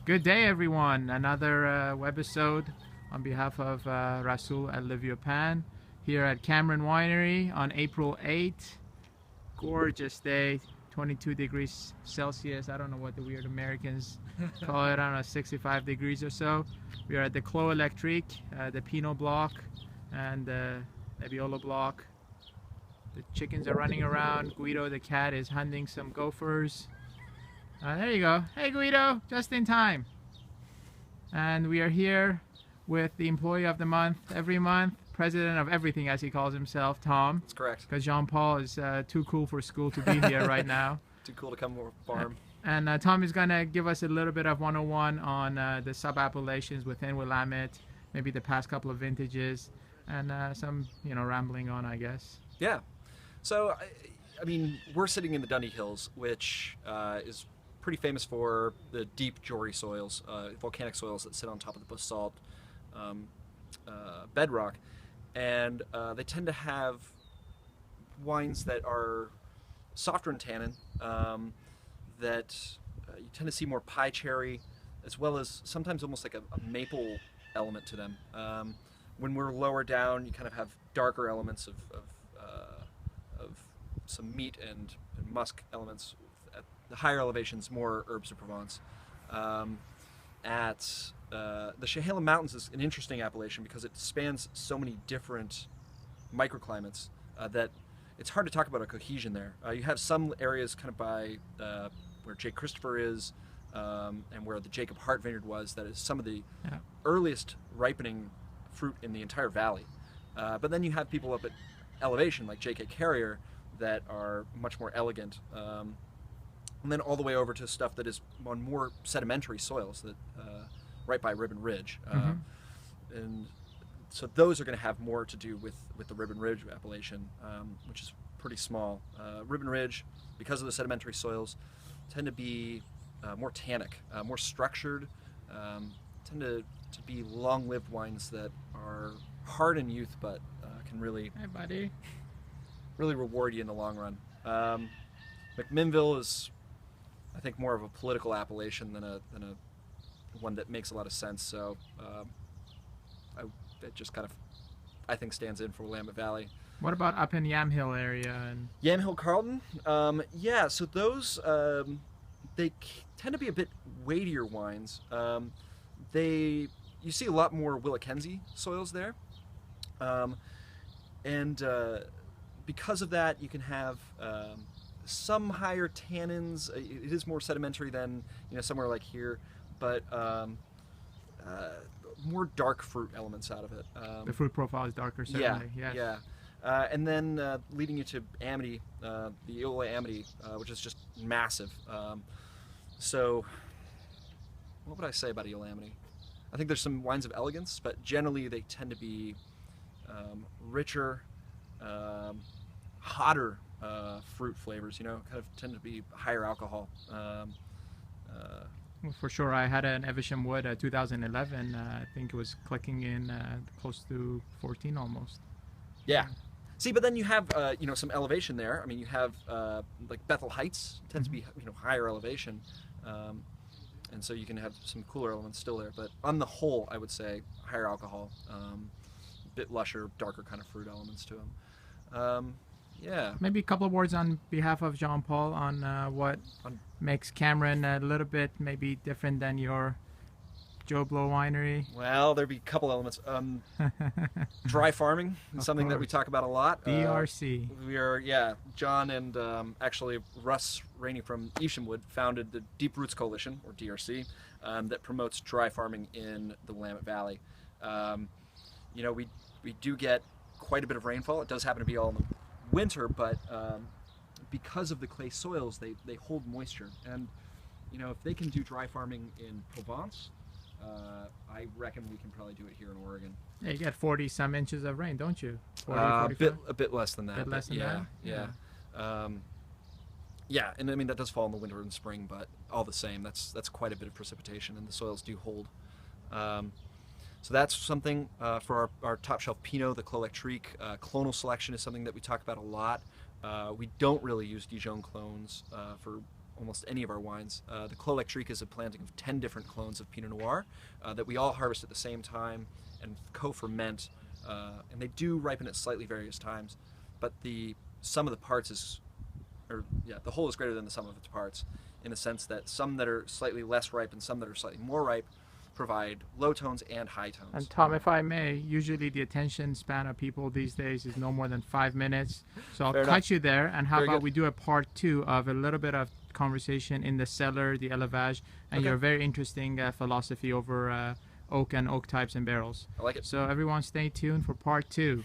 Good day, everyone. Another webisode on behalf of Rasoul and Vieux Pin here at Cameron Winery on April 8th. Gorgeous day, 22 degrees Celsius. I don't know what the weird Americans call it. I don't know, 65 degrees or so. We are at the Clos Electrique, the Pinot block, and the Nebbiolo block. The chickens are running around. Guido, the cat, is hunting some gophers. There you go. Hey Guido, just in time. And we are here with the employee of the month every month, president of everything as he calls himself, Tom. That's correct. Because Jean-Paul is too cool for school to be here right now. Too cool to come farm. And Tom is going to give us a little bit of 101 on the sub-appellations within Willamette, maybe the past couple of vintages, and some, rambling on, I guess. Yeah. So, I mean, we're sitting in the Dundee Hills, which is pretty famous for the deep Jori soils, volcanic soils that sit on top of the basalt bedrock, and they tend to have wines that are softer in tannin, that you tend to see more pie cherry, as well as sometimes almost like a maple element to them. When we're lower down, you kind of have darker elements of some meat and musk elements. At the higher elevations, more herbs of Provence. At the Chehalem Mountains is an interesting appellation because it spans so many different microclimates that it's hard to talk about a cohesion there. You have some areas kind of by where Jake Christopher is and where the Jacob Hart Vineyard was, that is some of the earliest ripening fruit in the entire valley. But then you have people up at elevation like J.K. Carrier that are much more elegant. And then all the way over to stuff that is on more sedimentary soils, that right by Ribbon Ridge. And so those are going to have more to do with the Ribbon Ridge appellation, which is pretty small. Ribbon Ridge, because of the sedimentary soils, tend to be more tannic, more structured, tend to be long-lived wines that are hard in youth, but can really, hey buddy, really reward you in the long run. McMinnville is, I think, more of a political appellation than a one that makes a lot of sense. So it just kind of, I think, stands in for Willamette Valley. What about up in Yamhill area? And Yamhill Carlton? Yeah, so those, they tend to be a bit weightier wines. You see a lot more Willackenzie soils there. And because of that, you can have some higher tannins. It is more sedimentary than somewhere like here, but more dark fruit elements out of it. The fruit profile is darker, certainly. Yeah. And then leading you to Amity, the Eola Amity, which is just massive. So, what would I say about Eola Amity? I think there's some wines of elegance, but generally they tend to be richer, hotter fruit flavors, kind of tend to be higher alcohol. Well, for sure, I had an Evesham Wood 2011. I think it was clicking in close to 14 almost. Yeah. See, but then you have some elevation there. I mean, you have like Bethel Heights tends to be higher elevation, and so you can have some cooler elements still there. But on the whole, I would say higher alcohol, a bit lusher, darker kind of fruit elements to them. Yeah. Maybe a couple of words on behalf of Jean-Paul on what makes Cameron a little bit maybe different than your Joe Blow winery. Well, there'd be a couple elements. Dry farming is something that we talk about a lot. DRC. We are, John and actually Russ Rainey from Evesham Wood founded the Deep Roots Coalition, or DRC, that promotes dry farming in the Willamette Valley. We do get quite a bit of rainfall. It does happen to be all in the winter, but because of the clay soils, they hold moisture. And if they can do dry farming in Provence, I reckon we can probably do it here in Oregon. Yeah, you get 40 some inches of rain, don't you? 40, a bit less than that. A bit less than that? Yeah, and I mean that does fall in the winter and spring, but all the same, that's quite a bit of precipitation, and the soils do hold. So that's something for our top shelf Pinot, the Clos Electrique. Clonal selection is something that we talk about a lot. We don't really use Dijon clones for almost any of our wines. The Clos Lectrique is a planting of 10 different clones of Pinot Noir that we all harvest at the same time and co-ferment, and they do ripen at slightly various times, but the sum of the parts is, the whole is greater than the sum of its parts, in the sense that some that are slightly less ripe and some that are slightly more ripe provide low tones and high tones. And Tom, if I may, usually the attention span of people these days is no more than 5 minutes. So I'll cut you there. And how about we do a part 2 of a little bit of conversation in the cellar, the élevage, and your very interesting philosophy over oak and oak types and barrels. I like it. So everyone stay tuned for part 2.